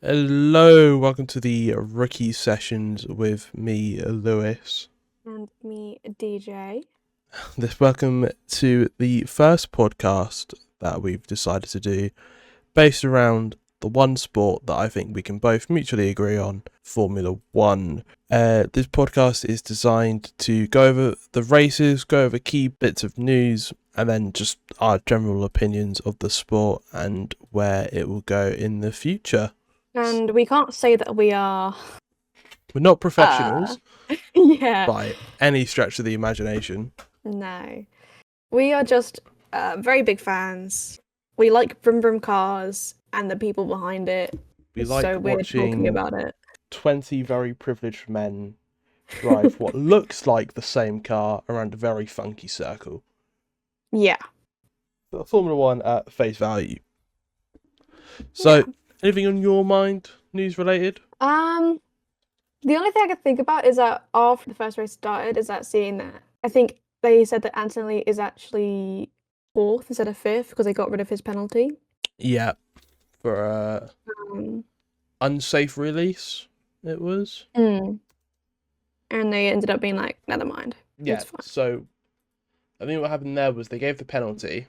Hello, welcome to the rookie sessions with me, Lewis. And me, DJ. Welcome to the first podcast that we've decided to do based around the one sport that I think we can both mutually agree on, Formula One. This podcast is designed to go over the races, go over key bits of news, and then just our general opinions of the sport and where it will go in the future. And we can't say that we are... We're not professionals yeah. by any stretch of the imagination. No. We are just very big fans. We like Vroom Vroom cars and the people behind it. We like so we're talking watching about it. 20 very privileged men drive what looks like the same car around a very funky circle. Yeah. But Formula One at face value. So, anything on your mind, news related? The only thing I could think about is that after the first race started, is that seeing that I think they said that Antonelli is actually 4th instead of 5th because they got rid of his penalty. Yeah, for unsafe release, it was. And they ended up being like, never mind. Yeah, so I think what happened there was they gave the penalty,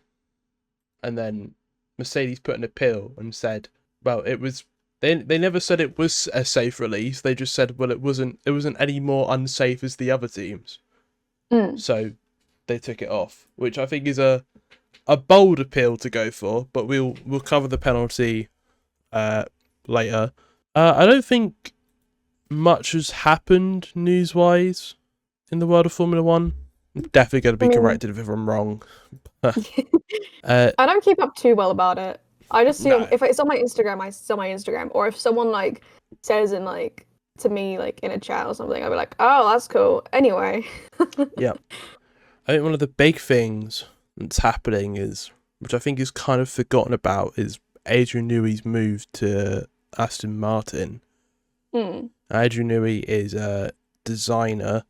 and then Mercedes put an appeal and said, well, it was... They never said it was a safe release. They just said, well, it wasn't any more unsafe as the other teams. So they took it off, which I think is a bold appeal to go for. But we'll cover the penalty later. I don't think much has happened news-wise in the world of Formula One. I'm definitely going to be corrected if I'm wrong. I don't keep up too well about it. I just see if it's on my Instagram, I see on my Instagram, or if someone like says in like to me like in a chat or something, I'll be like, oh, that's cool. Anyway. Yeah, I think one of the big things that's happening is, which I think is kind of forgotten about, is Adrian Newey's move to Aston Martin. Adrian Newey is a designer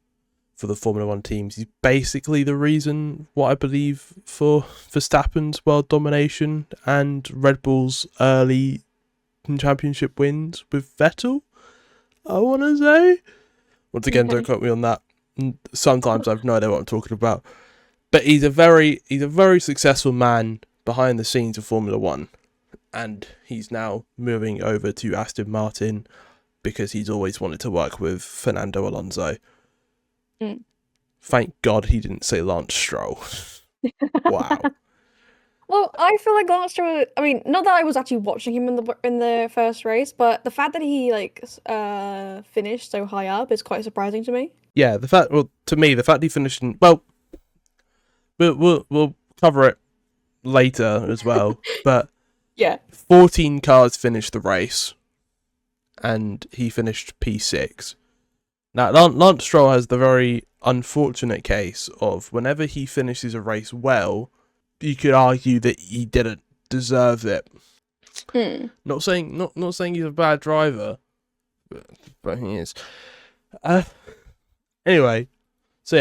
for the Formula One teams. He's basically the reason, what I believe, for Verstappen's world domination and Red Bull's early championship wins with Vettel, I want to say. Once again, don't quote me on that. Sometimes I've no idea what I'm talking about. But he's a very successful man behind the scenes of Formula One. And he's now moving over to Aston Martin because he's always wanted to work with Fernando Alonso. Thank God he didn't say Lance Stroll. Wow. Well, I feel like Lance Stroll. I mean, not that I was actually watching him in the first race, but the fact that he like finished so high up is quite surprising to me. Yeah, the fact he finished in, well, we'll cover it later as well. But yeah, 14 cars finished the race, and he finished P6. Now, Lance Stroll has the very unfortunate case of whenever he finishes a race well, you could argue that he didn't deserve it. Not saying he's a bad driver, but he is. Anyway, so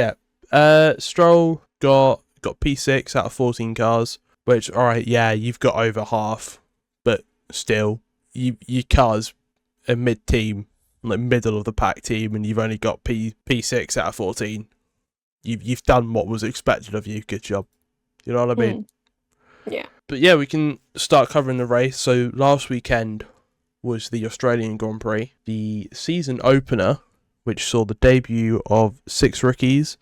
yeah, Stroll got P6 out of 14 cars, which, alright, yeah, you've got over half, but still, your car's a mid-team, like middle of the pack team, and you've only got P6 out of 14. You've done what was expected of you. Good job. You know what I mean? Yeah. But yeah, we can start covering the race. So last weekend was the Australian Grand Prix, the season opener, which saw the debut of 6 rookies,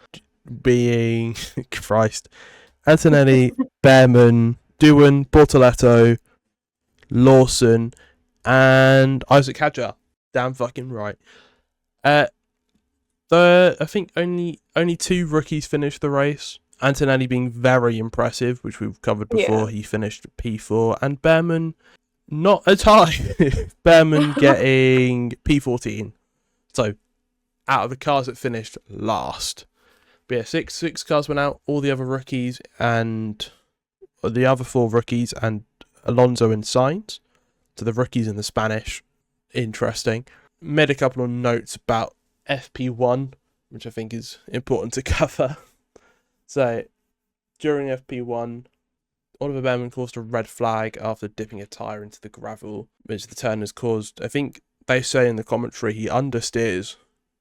being Christ, Antonelli, Behrman, Doohan, Bortoletto, Lawson, and Isaac Hadjar. Damn fucking right. I think only 2 rookies finished the race. Antonelli being very impressive, which we've covered before. He finished P4, and Behrman not as high. Behrman getting P14. So out of the cars that finished last. But yeah, six cars went out. All the other rookies and the other 4 rookies and Alonso and Sainz. So the rookies in the Spanish. Interesting. Made a couple of notes about FP1, which I think is important to cover. So during FP1, Oliver Bearman caused a red flag after dipping a tyre into the gravel, which the turn has caused. I think they say in the commentary he understeers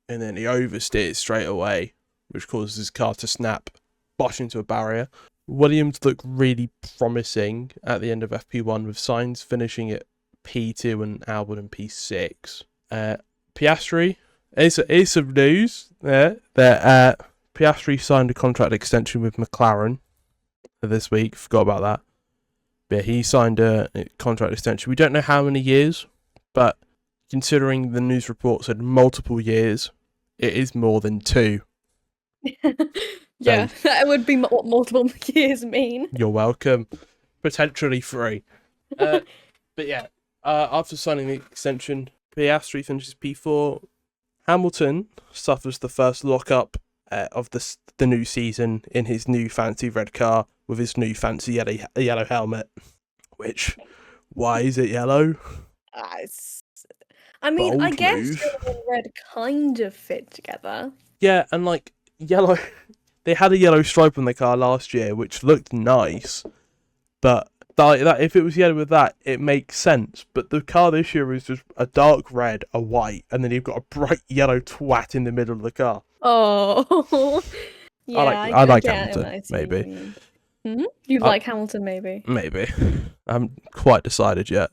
and then he oversteers straight away, which causes his car to snap, bash into a barrier. Williams looked really promising at the end of FP1 with Sainz finishing at P2 and Albon in P6. Piastri, here's some news there that Piastri signed a contract extension with McLaren this week. Forgot about that. But he signed a contract extension. We don't know how many years, but considering the news report said multiple years, it is more than 2. Yeah, that would be what multiple years mean. You're welcome. Potentially 3. But yeah, after signing the extension, Piastri finishes P4. Hamilton suffers the first lockup of the new season in his new fancy red car with his new fancy yellow helmet. Which, why is it yellow? I mean, Bold I guess move. yellow and red kind of fit together. Yeah, and like yellow, they had a yellow stripe on the car last year, which looked nice. But like that, if it was yellow with that, it makes sense. But the car this year is just a dark red, a white, and then you've got a bright yellow twat in the middle of the car. Oh, yeah. I like Hamilton, maybe. You like Hamilton, maybe? Maybe. I haven't quite decided yet.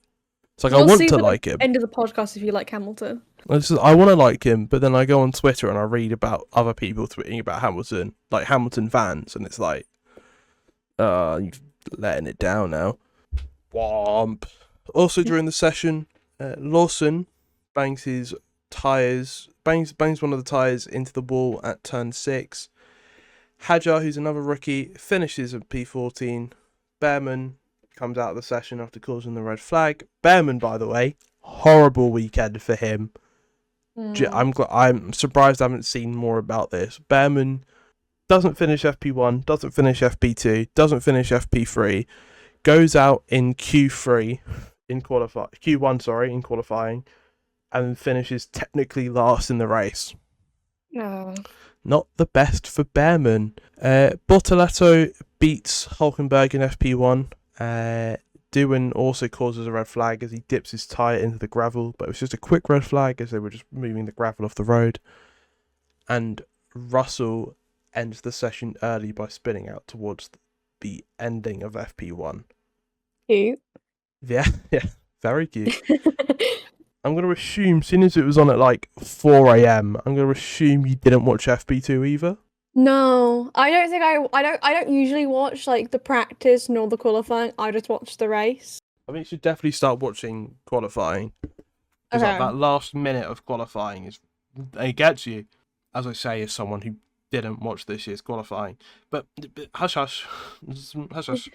It's like We'll I want see to by the like him. End of the podcast if you like Hamilton. I want to like him, but then I go on Twitter and I read about other people tweeting about Hamilton, like Hamilton fans, and it's like, you're letting it down now. Womp. Also during the session, Lawson bangs his tyres, bangs one of the tyres into the wall at turn 6. Hadjar, who's another rookie, finishes at P14. Bearman comes out of the session after causing the red flag. Bearman, by the way, horrible weekend for him. I'm surprised I haven't seen more about this. Bearman doesn't finish FP1, doesn't finish FP2, doesn't finish FP3, goes out in Q1, in qualifying, and finishes technically last in the race. No. Not the best for Bearman. Bortoletto beats Hulkenberg in FP1. Doohan also causes a red flag as he dips his tyre into the gravel, but it was just a quick red flag as they were just moving the gravel off the road. And Russell ends the session early by spinning out towards the ending of FP1. Cute. Yeah, very cute. I'm going to assume, seeing as it was on at like 4 a.m, I'm going to assume you didn't watch FP2 either? No, I don't think I don't usually watch like the practice nor the qualifying. I just watch the race. I think you should definitely start watching qualifying. Because like, that last minute of qualifying it gets you. As I say, as someone who didn't watch this year's qualifying. But hush hush. Hush hush.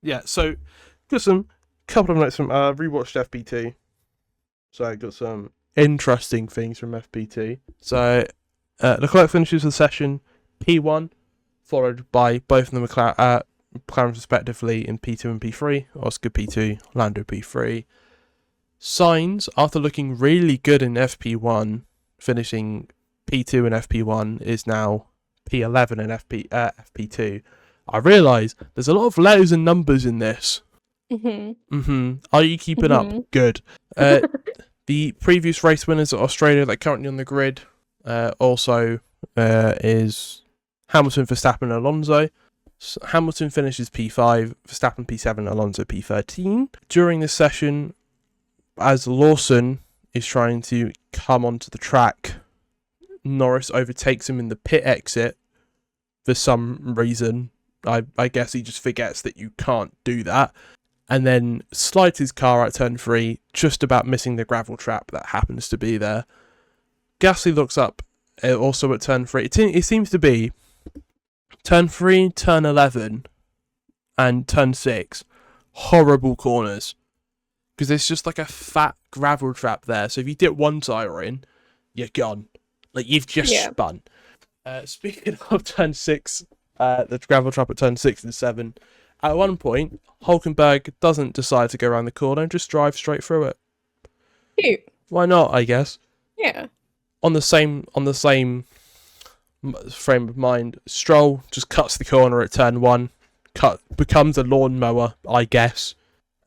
Yeah, so got some couple of notes from rewatched FP2. So I got some interesting things from FP2. So Leclerc finishes the session P1, followed by both of the McLaren respectively in P2 and P3. Oscar P2, Lando P3. Sainz, after looking really good in FP1, finishing P2 and FP1, is now P11 and FP2. I realise there's a lot of letters and numbers in this. Are you keeping up? Good. The previous race winners at Australia that are currently on the grid also is Hamilton, Verstappen, and Alonso. So Hamilton finishes P5, Verstappen P7, Alonso P13. During this session, as Lawson is trying to come onto the track, Norris overtakes him in the pit exit for some reason. I guess he just forgets that you can't do that. And then slides his car at turn 3, just about missing the gravel trap that happens to be there. Gasly looks up also at turn 3. It seems to be turn 3, turn 11, and turn 6. Horrible corners. Because there's just like a fat gravel trap there. So if you dip one tyre in, you're gone. Like, you've just spun. Speaking of turn 6, the gravel trap at turn 6 and 7, at one point, Hulkenberg doesn't decide to go around the corner and just drive straight through it. Cute. Why not, I guess? Yeah. On the same frame of mind, Stroll just cuts the corner at turn 1, becomes a lawnmower, I guess.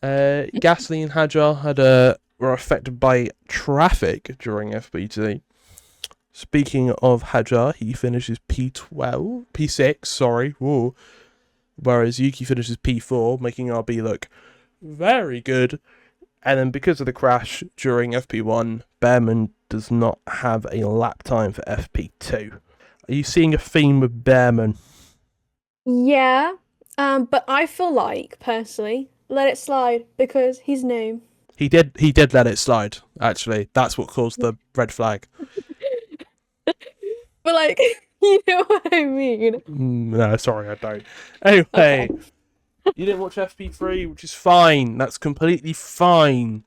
Gasly and Hadjar were affected by traffic during FP2. Speaking of Hadjar, he finishes P6, sorry, whoa. Whereas Yuki finishes P4, making RB look very good. And then because of the crash during FP1, Behrman does not have a lap time for FP2. Are you seeing a theme with Behrman? Yeah, but I feel like, personally, let it slide because he's new. He did let it slide, actually. That's what caused the red flag. But, like, you know what I mean? No, sorry, I don't. Anyway, okay. You didn't watch FP3, which is fine. That's completely fine.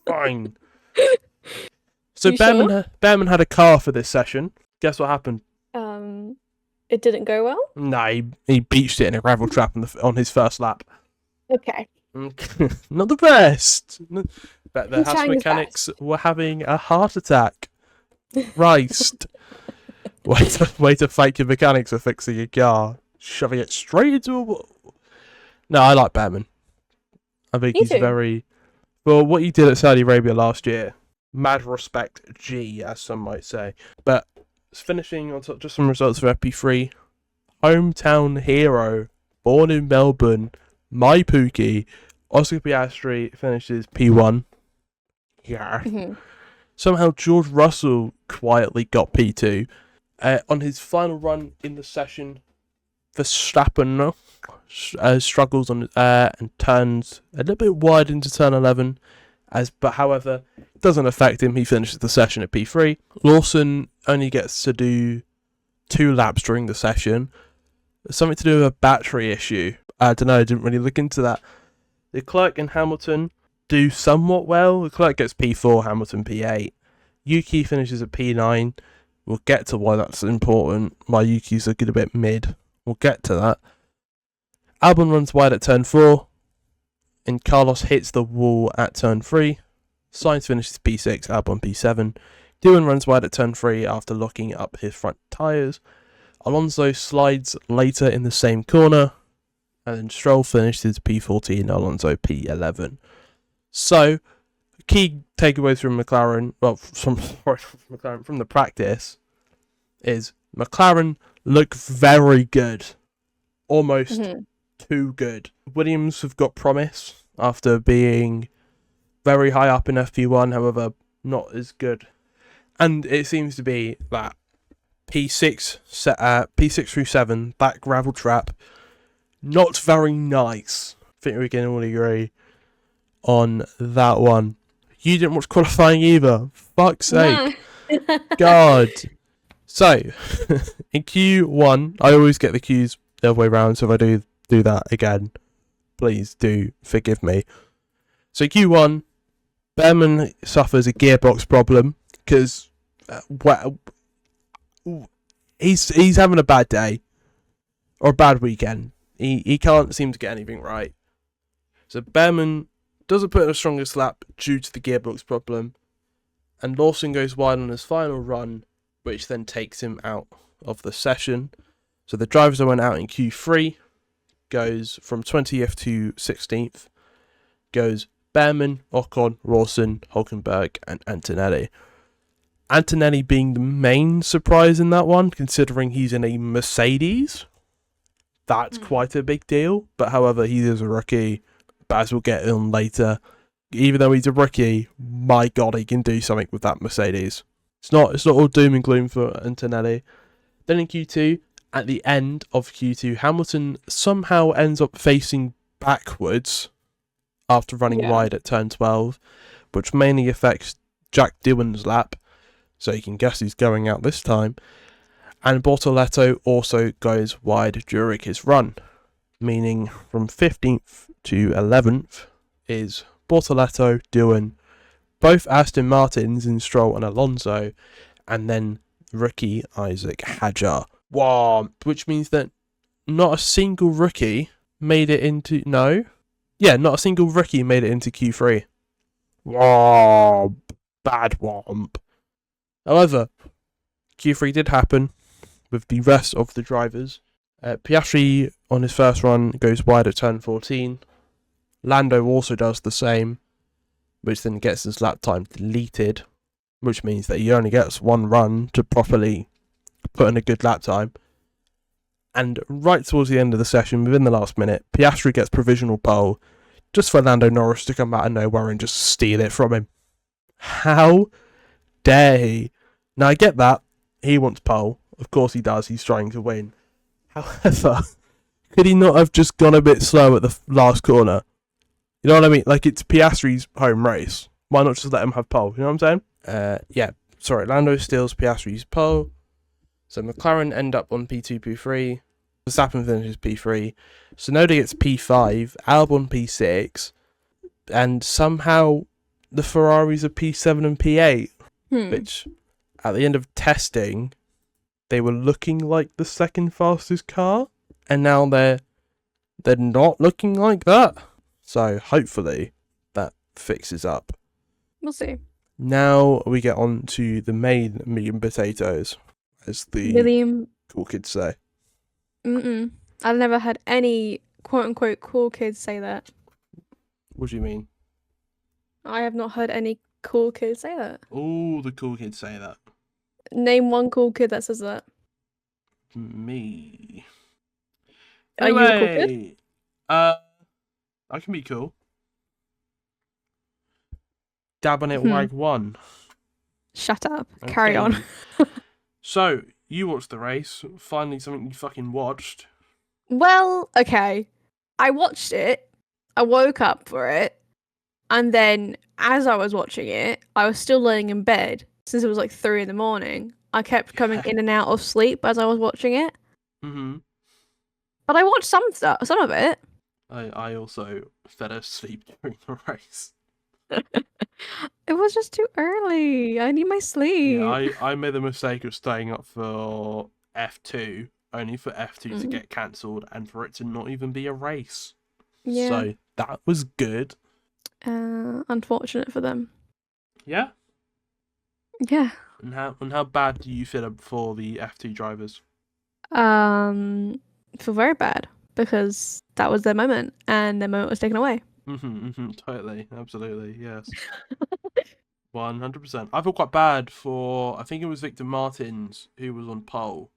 Fine. So Behrman had a car for this session. Guess what happened? It didn't go well? No, he beached it in a gravel trap on his first lap. Okay. Not the best. But the house mechanics were having a heart attack. Christ. Way to fake your mechanics for fixing a car. Shoving it straight into a wall. No, I like Behrman. I think he's very... Well, what he did at Saudi Arabia last year, mad respect G, as some might say. But finishing on top, just some results for FP3. Hometown hero, born in Melbourne, my Pookie, Oscar Piastri finishes P1. Yeah. Mm-hmm. Somehow George Russell quietly got P2. On his final run in the session, Verstappen struggles on and turns a little bit wide into turn 11, but however, it doesn't affect him. He finishes the session at P3. Lawson only gets to do 2 laps during the session. Something to do with a battery issue. I don't know, I didn't really look into that. Leclerc and Hamilton do somewhat well. Leclerc gets P4, Hamilton P8. Yuki finishes at P9. We'll get to why that's important. Why Yuki's looking a bit mid. We'll get to that. Albon runs wide at turn 4. And Carlos hits the wall at turn 3. Sainz finishes P6, Albon P7. Doohan runs wide at turn 3 after locking up his front tyres. Alonso slides later in the same corner. And then Stroll finishes P14, Alonso P11. So, key takeaways from McLaren, from the practice, is McLaren look very good. Almost too good. Williams have got promise after being very high up in FP1, however, not as good. And it seems to be that P6 through 7, that gravel trap, not very nice. I think we can all agree on that one. You didn't watch qualifying either. Fuck's sake. No. God. So, in Q1, I always get the Qs the other way around, so if I do that again, please do forgive me. So Q1, Behrman suffers a gearbox problem because he's having a bad day or a bad weekend. He can't seem to get anything right. So Behrman doesn't put in the strongest lap due to the gearbox problem, and Lawson goes wide on his final run, which then takes him out of the session. So the drivers that went out in Q3 goes from 20th to 16th, goes Behrman, Ocon, Rawson, Hulkenberg, and Antonelli. Antonelli being the main surprise in that one, considering he's in a Mercedes. That's quite a big deal, but however, he is a rookie, but as we'll get on later, even though he's a rookie, my god, he can do something with that Mercedes. It's not all doom and gloom for Antonelli. Then in Q2, at the end of Q2, Hamilton somehow ends up facing backwards after running wide at turn 12, which mainly affects Jack Doohan's lap, so you can guess who's going out this time. And Bortoleto also goes wide during his run, meaning from 15th to 11th is Bortoleto, Doohan, both Aston Martins in Stroll and Alonso, and then rookie Isaac Hadjar. Wow, which means that not a single rookie made it into... No? Yeah, not a single rookie made it into Q3. Womp. Bad womp. However, Q3 did happen with the rest of the drivers, Piastri on his first run goes wide at turn 14. Lando also does the same, which then gets his lap time deleted, which means that he only gets one run to properly put in a good lap time. And right towards the end of the session, within the last minute, Piastri gets provisional pole, just for Lando Norris to come out of nowhere and just steal it from him. How dare he? Now, I get that. He wants pole. Of course he does. He's trying to win. However, could he not have just gone a bit slow at the last corner? You know what I mean? Like, it's Piastri's home race. Why not just let him have pole? You know what I'm saying? Lando steals Piastri's pole. So McLaren end up on P2, P3. Verstappen finishes P3. Tsunoda gets P5. Albon P6. And somehow the Ferraris are P7 and P8. Which, at the end of testing, they were looking like the second fastest car. And now they're not looking like that. So hopefully that fixes up. We'll see. Now we get on to the main meat and potatoes, as the cool kids say. I've never had any quote-unquote cool kids say that. What do you mean? I have not heard any cool kids say that. Oh, the cool kids say that. Name one cool kid that says that. Me. Anyway, are you a cool kid? I can be cool. Dab on it, wag one. Shut up. Okay. Carry on. So, you watched the race. Finally something you fucking watched. Well, okay. I watched it. I woke up for it. And then, as I was watching it, I was still laying in bed. Since it was like 3 a.m. I kept coming in and out of sleep as I was watching it. But I watched some of it. I also fell asleep during the race. It was just too early. I need my sleep. Yeah, I made the mistake of staying up for F2, only for F2 to get cancelled and for it to not even be a race. Yeah. So that was good. Unfortunate for them. Yeah? Yeah. And how bad do you feel for the F2 drivers? Feel very bad because that was their moment and their moment was taken away. Totally, absolutely, yes. 100%. I feel quite bad for, I think it was Victor Martins who was on pole.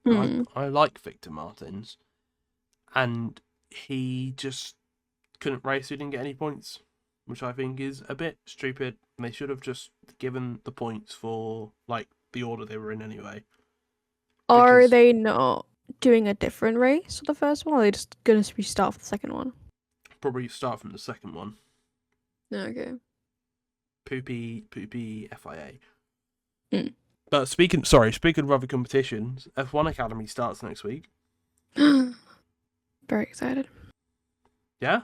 I like Victor Martins, and he just couldn't race. He didn't get any points, which I think is a bit stupid. They should have just given the points for like the order they were in anyway. Are they not doing a different race for the first one, or are they just going to restart for the second one? Probably start from the second one. Okay. Poopy FIA. But speaking of other competitions, F1 Academy starts next week. Very excited. Yeah?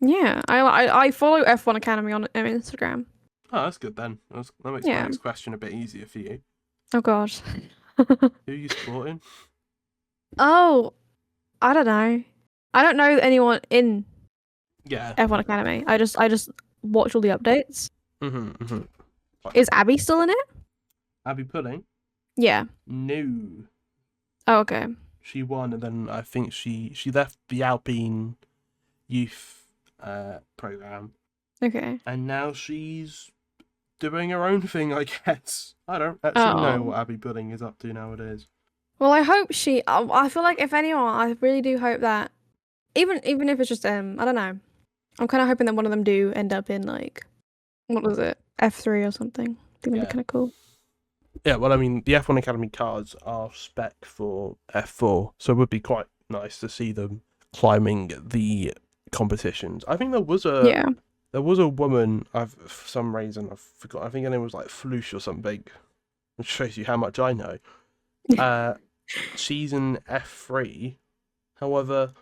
Yeah, I follow F1 Academy on Instagram. Oh, that's good then. That makes my next question a bit easier for you. Oh god. Who are you supporting? Oh, I don't know. I don't know anyone in F1 Academy. I just watch all the updates. Is Abby still in it? Abby Pudding? Yeah. No. Oh, okay. She won, and then I think she left the Alpine youth program. Okay. And now she's doing her own thing, I guess. I don't actually know what Abby Pudding is up to nowadays. Well, I hope I feel like if anyone, I really do hope that even if it's just I don't know. I'm kind of hoping that one of them do end up in like, what was it, F3 or something. I think that'd be kind of cool. Yeah, well, I mean, the F1 Academy cars are spec for F4, so it would be quite nice to see them climbing the competitions. I think there was a woman, for some reason, I forgot, I think her name was like Floosh or something, which shows you how much I know. She's in F3, however,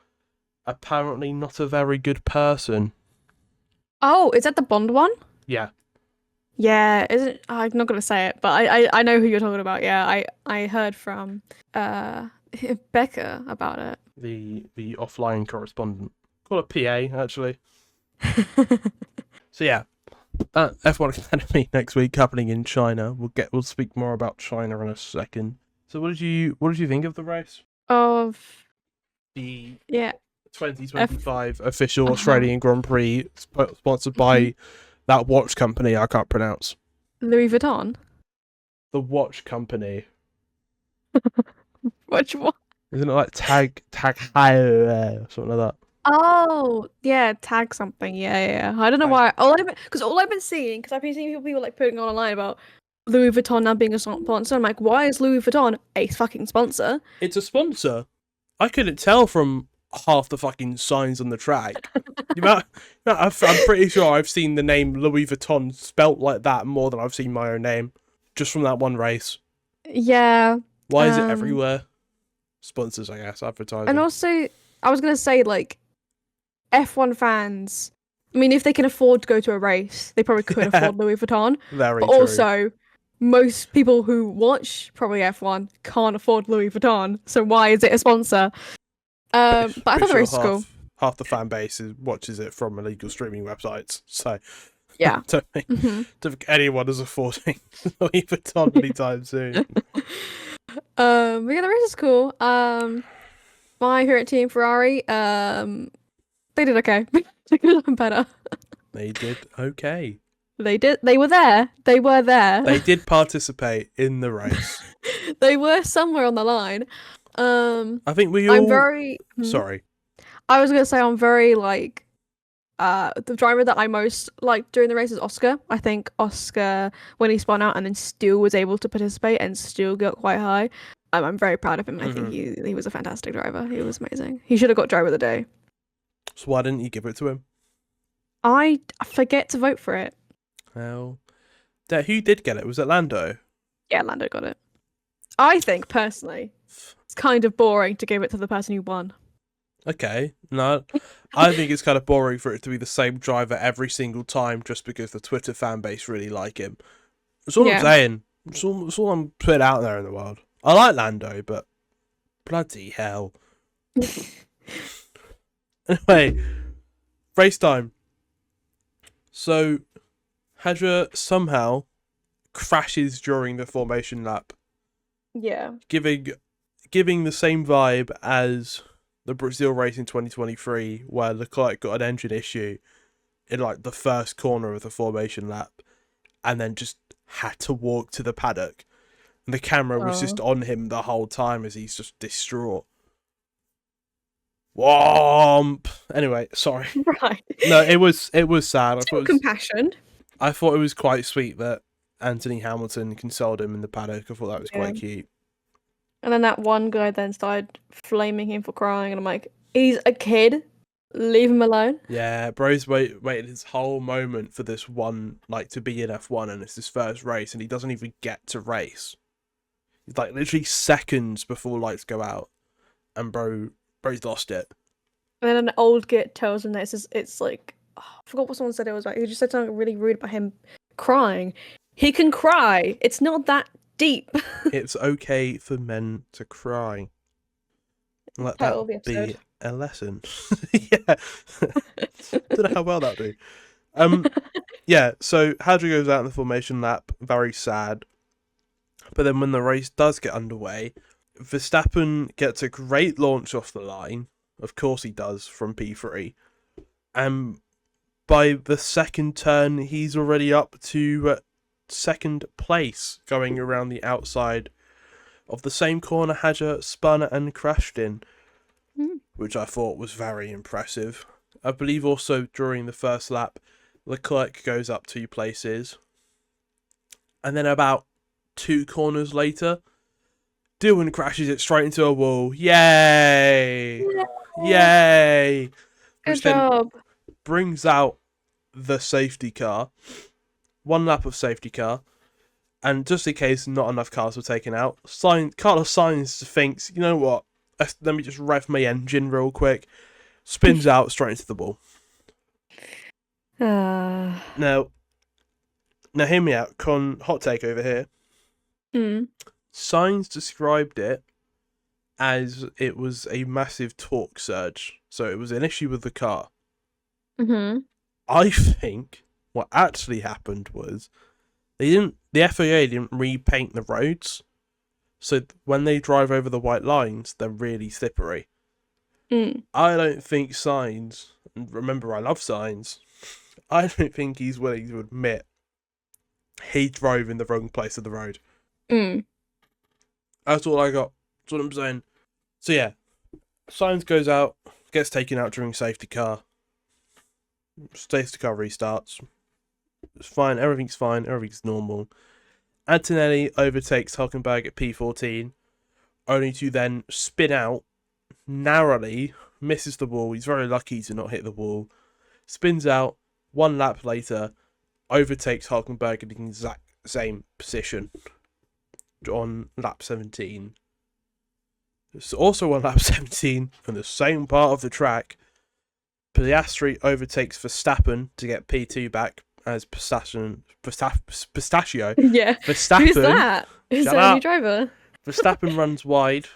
apparently not a very good person. Oh, is that the Bond one? Yeah. Yeah, isn't I'm not gonna say it, but I know who you're talking about. Yeah, I heard from Becca about it. The offline correspondent. Call it PA actually. So yeah, that F1 Academy next week happening in China. We'll speak more about China in a second. So what did you think of the race? Of the yeah 2025 official Australian Grand Prix, sponsored by that watch company I can't pronounce. Louis Vuitton. The watch company. Which one? Isn't it like Tag High or something like that? Oh, yeah, tag something. Yeah. I don't know why. All I've been seeing, because I've been seeing people like putting online about Louis Vuitton now being a sponsor. I'm like, why is Louis Vuitton a fucking sponsor? It's a sponsor. I couldn't tell from half the fucking signs on the track. I'm pretty sure I've seen the name Louis Vuitton spelt like that more than I've seen my own name, just from that one race. Yeah. Why is it everywhere? Sponsors, I guess, advertising. And also, I was gonna say, like, F1 fans, I mean, if they can afford to go to a race, they probably could afford Louis Vuitton. Very but true. Also, most people who watch probably F1 can't afford Louis Vuitton, so why is it a sponsor? But I thought the race was cool. Half the fan base watches it from illegal streaming websites, so yeah, don't think anyone is affording Louis Vuitton anytime soon. But yeah, the race is cool. My favorite team, Ferrari, they did okay. They could have done better. They did okay. They did. They were there. They were there. They did participate in the race. They were somewhere on the line. I think we all. I'm very sorry. I was gonna say I'm very like. The driver that I most liked during the race is Oscar. I think Oscar, when he spun out and then still was able to participate and still got quite high, I'm very proud of him. I think he was a fantastic driver. He was amazing. He should have got driver of the day. So why didn't you give it to him? I forget to vote for it. Well, who did get it? Was it Lando? Yeah, Lando got it. I think, personally, it's kind of boring to give it to the person who won. Okay, no, I think it's kind of boring for it to be the same driver every single time just because the Twitter fan base really like him. That's all I'm saying. That's all I'm putting out there in the world. I like Lando, but bloody hell. Anyway, race time. So, Hadra somehow crashes during the formation lap. Yeah. Giving the same vibe as the Brazil race in 2023, where Leclerc got an engine issue in like the first corner of the formation lap, and then just had to walk to the paddock, and the camera was just on him the whole time as he's just distraught. Womp. Anyway, sorry. Right. No, it was sad. I thought compassion. I thought it was quite sweet that Anthony Hamilton consoled him in the paddock. I thought that was quite cute. And then that one guy then started flaming him for crying, and I'm like, he's a kid. Leave him alone. Yeah, bro's waited his whole moment for this one, like, to be in F1, and it's his first race, and he doesn't even get to race. It's like literally seconds before lights go out, and bro's lost it. And then an old git tells him that it's like, I forgot what someone said it was like. He just said something really rude about him crying. He can cry. It's not that deep. It's okay for men to cry. Let that be a lesson. Yeah. Don't know how well that do. Yeah, so Hadra goes out in the formation lap, very sad. But then when the race does get underway, Verstappen gets a great launch off the line. Of course he does, from P3. And by the second turn, he's already up to second place, going around the outside of the same corner Hadra spun and crashed in, which I thought was very impressive. I believe also during the first lap, Leclerc goes up 2 places. And then about 2 corners later, Dylan crashes it straight into a wall. Yay! Yay! Good job. Brings out the safety car. 1 lap of safety car. And just in case not enough cars were taken out, Carlos Sainz thinks, you know what? Let me just rev my engine real quick. Spins out straight into the wall. Now hear me out. Hot take over here. Sainz described it as it was a massive torque surge. So it was an issue with the car. I think what actually happened was the FIA didn't repaint the roads. So when they drive over the white lines, they're really slippery. Mm. I don't think Sainz, and remember I love Sainz, I don't think he's willing to admit he drove in the wrong place of the road. Mm. That's all I got. That's what I'm saying. So yeah, Sainz goes out, gets taken out during safety car. Safety car restarts. It's fine, everything's normal. Antonelli overtakes Hulkenberg at P14, only to then spin out, narrowly, misses the wall. He's very lucky to not hit the wall. Spins out, 1 lap later, overtakes Hulkenberg in the exact same position on lap 17. It's also on lap 17, on the same part of the track, Piastri overtakes Verstappen to get P2 back as Pistachio. Yeah. Verstappen. Who's that? Who's the new driver? Verstappen runs wide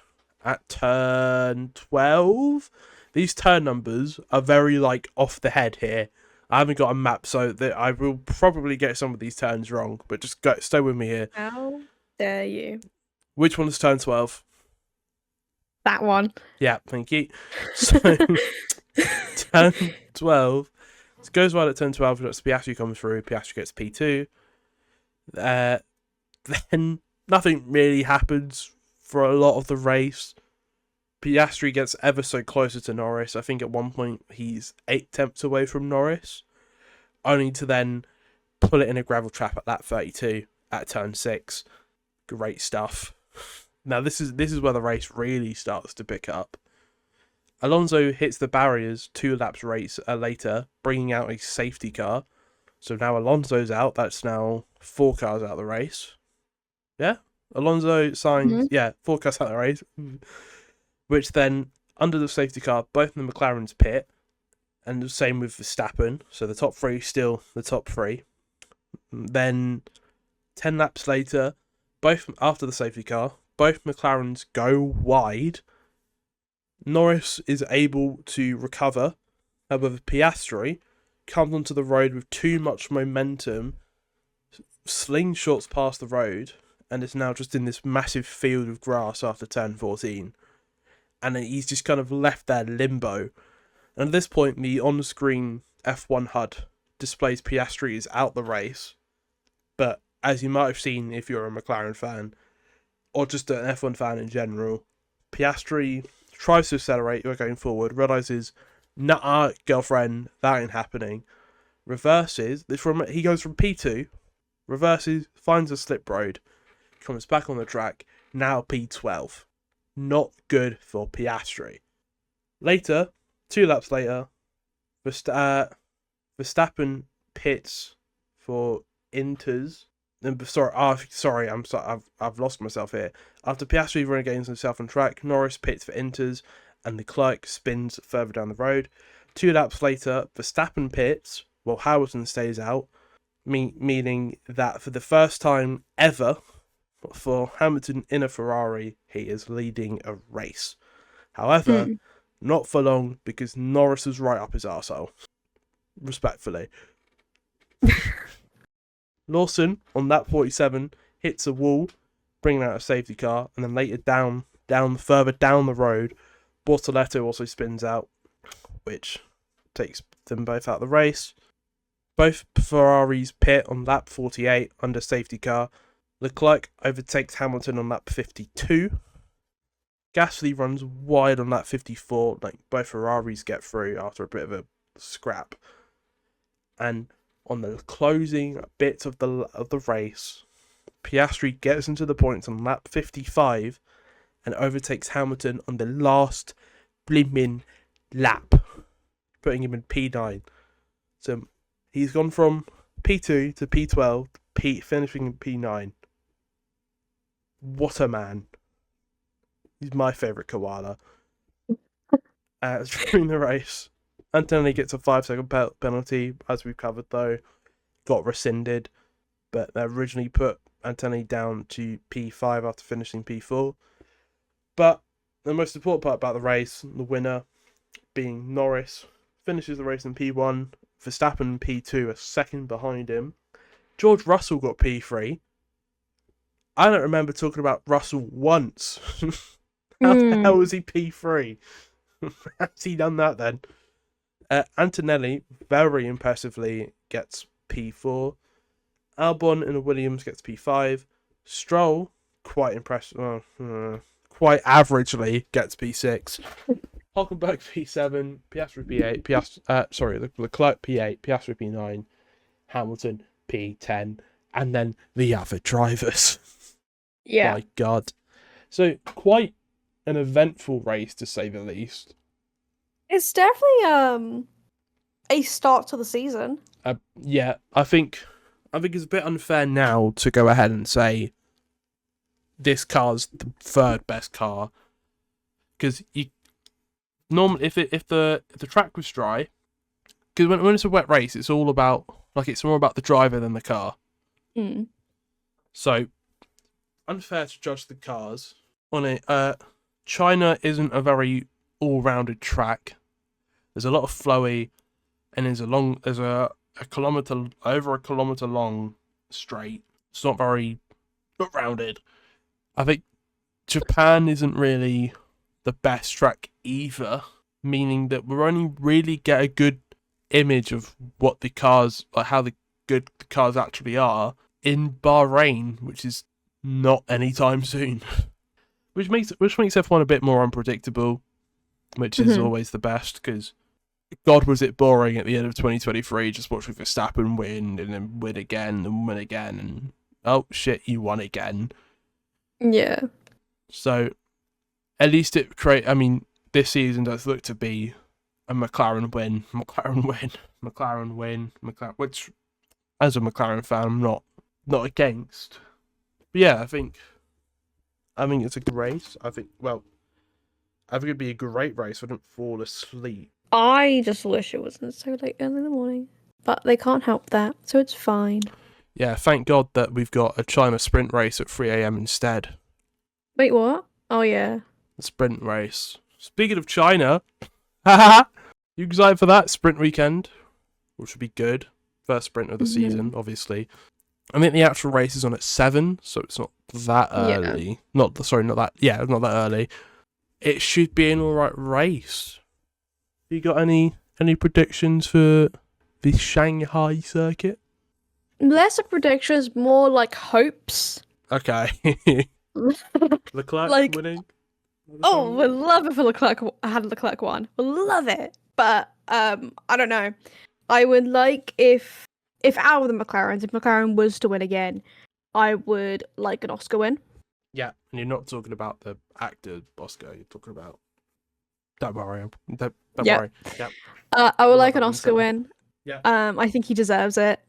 at turn 12. These turn numbers are very off the head here. I haven't got a map, so that I will probably get some of these turns wrong, but just stay with me here. How dare you? Which one's turn 12? That one. Yeah, thank you. So, turn 12. It goes wide at turn 12. Piastri comes through. Piastri gets P2. Then nothing really happens for a lot of the race. Piastri gets ever so closer to Norris. I think at one point he's 8 tenths away from Norris, only to then pull it in a gravel trap at lap 32 at turn 6. Great stuff. Now this is where the race really starts to pick up. Alonso hits the barriers 2 laps later, bringing out a safety car. So now Alonso's out. That's now 4 cars out of the race. Yeah? Alonso, Sainz, 4 cars out of the race. Which then, under the safety car, both the McLarens pit. And the same with Verstappen. So the top 3 still the top 3. Then, 10 laps later, both after the safety car, both McLarens go wide. Norris is able to recover. However, Piastri comes onto the road with too much momentum, slingshots past the road, and is now just in this massive field of grass after turn 14. And he's just kind of left there limbo. And at this point, the on-screen F1 HUD displays Piastri is out the race. But as you might have seen if you're a McLaren fan, or just an F1 fan in general, Piastri tries to accelerate going forward, realises, nah, girlfriend, that ain't happening. Reverses, he goes from P2, reverses, finds a slip road, comes back on the track, now P12. Not good for Piastri. Later, 2 laps later, Verstappen pits for Inters. I've lost myself here. After Piastri regains himself on track, Norris pits for Inters, and Leclerc spins further down the road. 2 laps later, Verstappen pits, while Hamilton stays out, meaning that for the first time ever for Hamilton in a Ferrari, he is leading a race. However, not for long, because Norris is right up his arsehole. Respectfully. Lawson, on lap 47, hits a wall, bringing out a safety car, and then later further down the road, Bortoleto also spins out, which takes them both out of the race. Both Ferraris pit on lap 48 under safety car. Leclerc overtakes Hamilton on lap 52. Gasly runs wide on lap 54. Both Ferraris get through after a bit of a scrap. And on the closing bits of the race, Piastri gets into the points on lap 55 and overtakes Hamilton on the last blimmin' lap, putting him in P9. So he's gone from P2 to P12, finishing in P9. What a man. He's my favourite koala. During the race, Antonelli gets a 5-second penalty, as we've covered though. Got rescinded, but they originally put Antonelli down to P5 after finishing P4. But the most important part about the race, the winner being Norris, finishes the race in P1. Verstappen P2, a second behind him. George Russell got P3. I don't remember talking about Russell once. How the hell was he P3? How's he done that then? Antonelli, very impressively, gets P4. Albon and Williams gets P5. Stroll, quite impressive, quite averagely, gets P6. Hulkenberg P7, Piastri P8, Leclerc P8, Piastri P9, Hamilton P10, and then the other drivers. Yeah. My God. So, quite an eventful race, to say the least. It's definitely a start to the season. Yeah, I think it's a bit unfair now to go ahead and say this car's the third best car, because you normally if the track was dry, because when it's a wet race, it's all about it's more about the driver than the car. So unfair to judge the cars on it. China isn't a very all-rounded track. There's a lot of flowy, and there's a kilometer, over a kilometer long straight. It's not very rounded. I think Japan isn't really the best track either, meaning that we'll only really get a good image of what the cars, how good the cars actually are, in Bahrain, which is not anytime soon. which makes F1 a bit more unpredictable, which is always the best, because God, was it boring at the end of 2023, just watching Verstappen win, and then win again, and win again, and oh shit, you won again. Yeah. So, at least this season does look to be a McLaren win, which, as a McLaren fan, I'm not against. But yeah, I think it's a good race. I think it'd be a great race if I didn't fall asleep. I just wish it wasn't so late early in the morning. But they can't help that, so it's fine. Yeah, thank God that we've got a China sprint race at 3 a.m. instead. Wait, what? Oh, yeah. The sprint race. Speaking of China, you excited for that sprint weekend? Which would be good. First sprint of the season, obviously. I think the actual race is on at 7, so it's not that early. Not that early. It should be an alright race. You got any predictions for the Shanghai circuit? Less of predictions, more like hopes. Okay. Leclerc winning? Oh, we'd love it if Leclerc won. We'll love it. But I don't know. I would like if out of the McLarens, if McLaren was to win again, I would like an Oscar win. Yeah, and you're not talking about the actor Oscar. You're talking about. Don't worry. Don't worry. Yep. I would like an Oscar win. Yeah. I think he deserves it.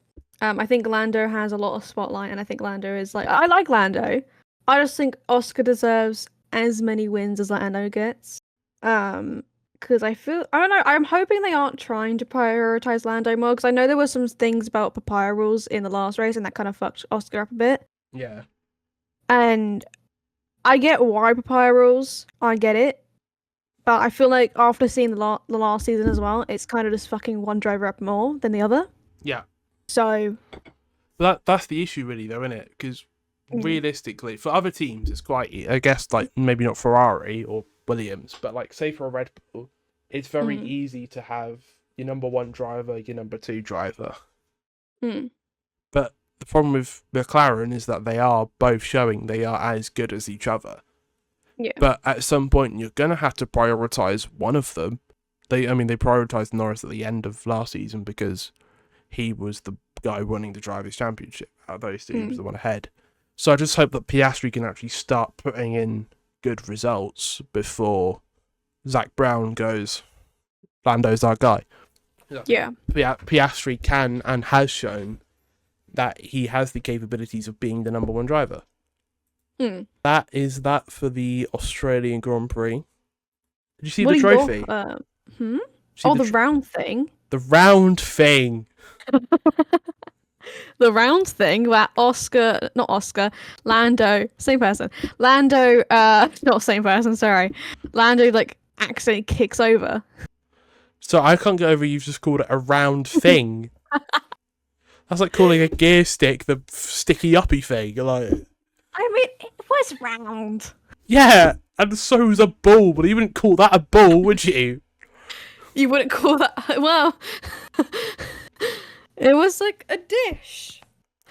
I think Lando has a lot of spotlight, and I think Lando is I like Lando. I just think Oscar deserves as many wins as Lando gets. Because I don't know, I'm hoping they aren't trying to prioritize Lando more, because I know there were some things about papaya rules in the last race, and that kind of fucked Oscar up a bit. Yeah. And I get why papaya rules. I get it. But I feel like after seeing the last season as well, it's kind of just fucking one driver up more than the other. Yeah. So. But that's the issue, really, though, isn't it? Because realistically, for other teams, it's quite, I guess, maybe not Ferrari or Williams, but say for a Red Bull, it's very easy to have your number one driver, your number two driver. But the problem with McLaren is that they are both showing they are as good as each other. Yeah. But at some point, you're going to have to prioritise one of them. They prioritised Norris at the end of last season because he was the guy winning the Drivers' Championship out of those teams, the one ahead. So I just hope that Piastri can actually start putting in good results before Zach Brown goes, Lando's our guy. Yeah. Piastri can and has shown that he has the capabilities of being the number one driver. That is that for the Australian Grand Prix. Did you see the trophy? The round thing. The round thing. The round thing that Lando, same person. Lando, not same person, sorry. Lando, accidentally kicks over. So I can't get over you've just called it a round thing. That's like calling a gear stick the sticky uppy thing. I mean, it was round. Yeah, and so was a ball, but you wouldn't call that a ball, would you? You wouldn't call that... Well... It was like a dish.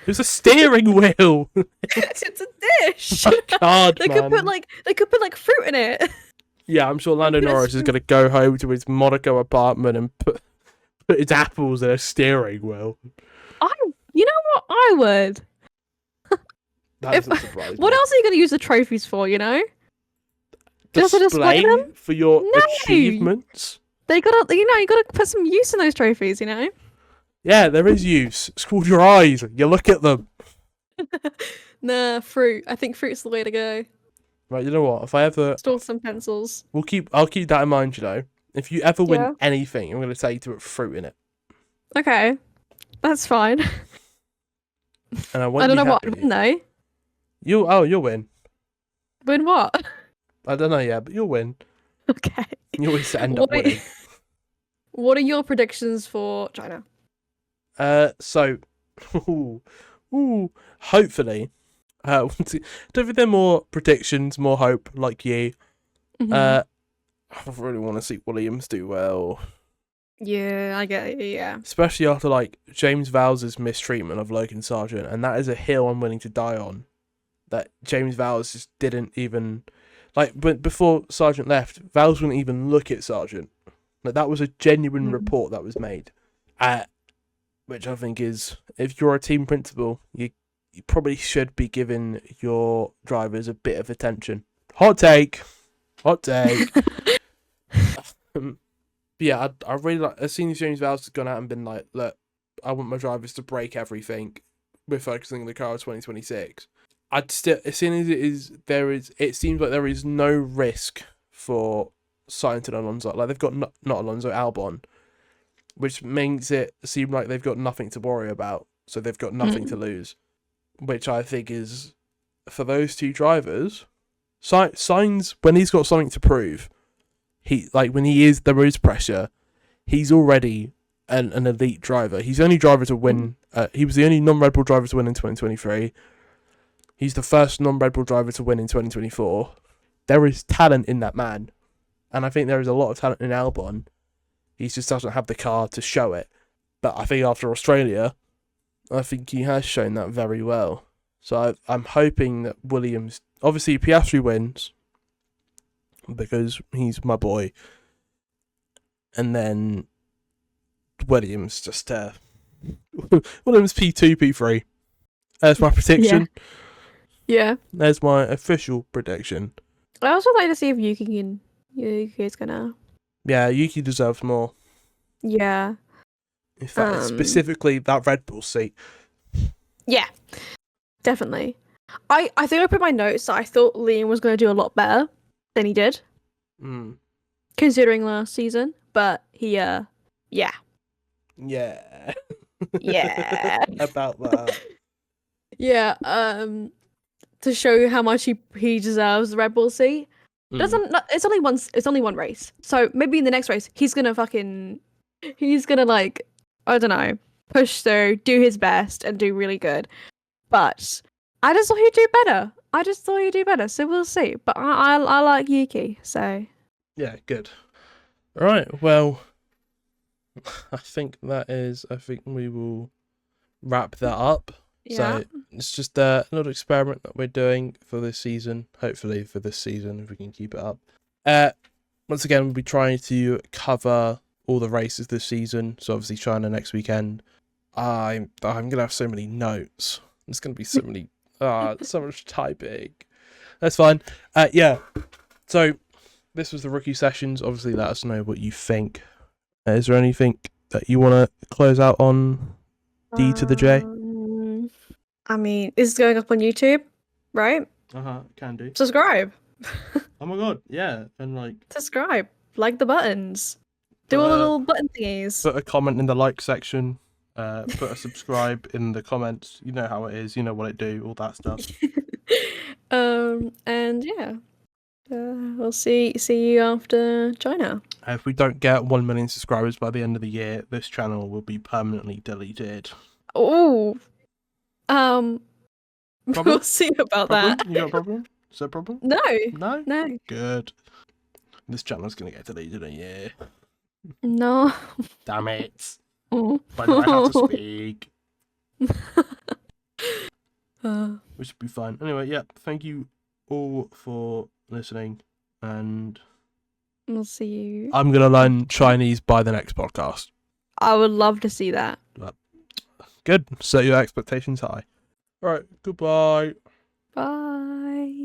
It was a steering wheel. It's a dish. Oh, God, they man. could put like fruit in it. Yeah, I'm sure Lando Norris is going to go home to his Monaco apartment and put his apples in a steering wheel. You know what? I would. That doesn't surprise me. What else are you going to use the trophies for, you know? Just to display them? for your No. achievements? You gotta put some use in those trophies, you know? Yeah, there is use. It's called your eyes. You look at them. Nah, fruit. I think fruit's the way to go. Right, you know what? If I ever... Store some pencils. I'll keep that in mind, you know. If you ever win Yeah. anything, I'm going to say to put fruit in it. Okay. That's fine. And I don't know what I'd win, though. You'll win. Win what? I don't know yet, but you'll win. Okay. You always end up winning. What are your predictions for China? So, hopefully, don't think they're more predictions, more hope, like you. Mm-hmm. I really want to see Williams do well. Yeah, I get it, yeah. Especially after, like, James Vowles' mistreatment of Logan Sargent, and that is a hill I'm willing to die on. That James Vowles just didn't even... Like, but before Sargent left, Vowles wouldn't even look at Sargent. Like, that was a genuine report that was made. Which I think is, if you're a team principal, you probably should be giving your drivers a bit of attention. Hot take. Yeah, I really like, as soon as James Vowles has gone out and been like, look, I want my drivers to break everything. We're focusing on the car of 2026. I'd still, as soon as it seems like there is no risk for Sargent and Alonso. Like, they've got not Alonso, Albon, which makes it seem like they've got nothing to worry about. So they've got nothing to lose, which I think is, for those two drivers, Sainz, when he's got something to prove, there is pressure, he's already an elite driver. He's the only driver to win. He was the only non-Red Bull driver to win in 2023. He's the first non-Red Bull driver to win in 2024. There is talent in that man. And I think there is a lot of talent in Albon. He just doesn't have the car to show it. But I think after Australia, I think he has shown that very well. So I'm hoping that Williams... Obviously, Piastri wins, because he's my boy. And then Williams just... Williams P2, P3. There's my prediction. Yeah. There's my official prediction. I also like to see if Yuki's gonna... Yeah, Yuki deserves more. Yeah. In fact, specifically that Red Bull seat. Yeah, definitely. I think I put my notes that I thought Liam was going to do a lot better than he did. Considering last season. But he, yeah. Yeah. Yeah. About that. Yeah, to show you how much he deserves the Red Bull seat. It's only one race. So maybe in the next race he's gonna like, I don't know, push through, do his best and do really good. But I just thought he'd do better. So we'll see. But I like Yuki, so yeah, good. All right, well, I think we will wrap that up. Yeah. So it's just another experiment that we're doing for this season. Hopefully for this season, if we can keep it up. Once again, we'll be trying to cover all the races this season. So obviously China next weekend. I'm gonna have so many notes. There's gonna be so many so much typing. That's fine. Yeah. So this was the rookie sessions. Obviously, let us know what you think. Is there anything that you want to close out on? D to the J. I mean, this is going up on YouTube, right? Can do. Subscribe. Oh my god, yeah, and like subscribe, like the buttons, do all the little button thingies. Put a comment in the like section. Put a subscribe in the comments. You know how it is. You know what it do. All that stuff. And yeah, we'll see you after China. If we don't get 1 million subscribers by the end of the year, this channel will be permanently deleted. Oh. We'll see about Problem? that. You got a problem? Is there a problem? No. No? No. Good. This channel's going to get deleted in a year. No. Damn it. Why do I have to speak? Which would be fine. Anyway, yeah, thank you all for listening, and We'll see you. I'm going to learn Chinese by the next podcast. I would love to see that. Good. Set your expectations high. All right, goodbye. Bye.